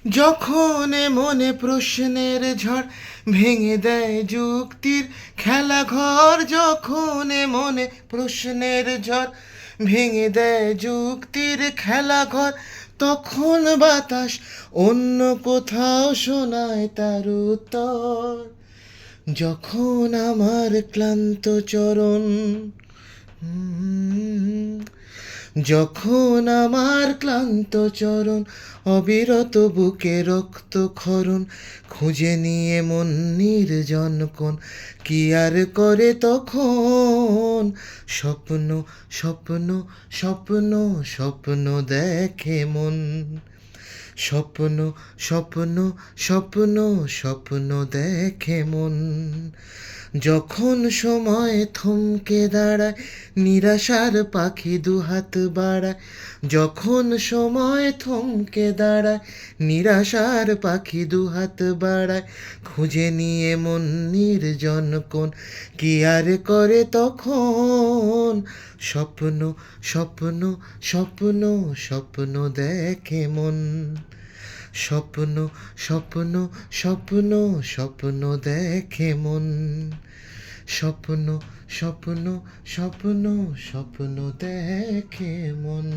যখন মনে প্রশ্নের ঝড় ভেঙে দেয় যুক্তির খেলাঘর, যখন মনে প্রশ্নের ঝড় ভেঙে দেয় যুক্তির খেলাঘর, তখন বাতাস অন্য কোথাও শোনায় তার উত্তর। যখন আমার ক্লান্ত চরণ যখন আমার ক্লান্ত চরণ অবিরত বুকে রক্তক্ষরণ খুঁজে নিয়ে মন নির্জন কোণ, কি আর করে তখন? স্বপ্ন স্বপ্ন স্বপ্ন স্বপ্ন দেখে মন। স্বপ্ন স্বপ্ন স্বপ্ন স্বপ্ন দেখে মন। যখন সময় থমকে দাঁড়ায় নিরাশার পাখি দুহাত বাড়ায়, যখন সময় থমকে দাঁড়ায় নিরাশার পাখি দুহাত বাড়ায়, খুঁজে নিয়ে মন নির্জন কোণ, কি আর করে তখন? স্বপ্ন স্বপ্ন স্বপ্ন স্বপ্ন দেখে মন। স্বপ্ন স্বপ্ন স্বপ্ন স্বপ্ন দেখে মন। স্বপ্ন স্বপ্ন স্বপ্ন স্বপ্ন দেখে মন।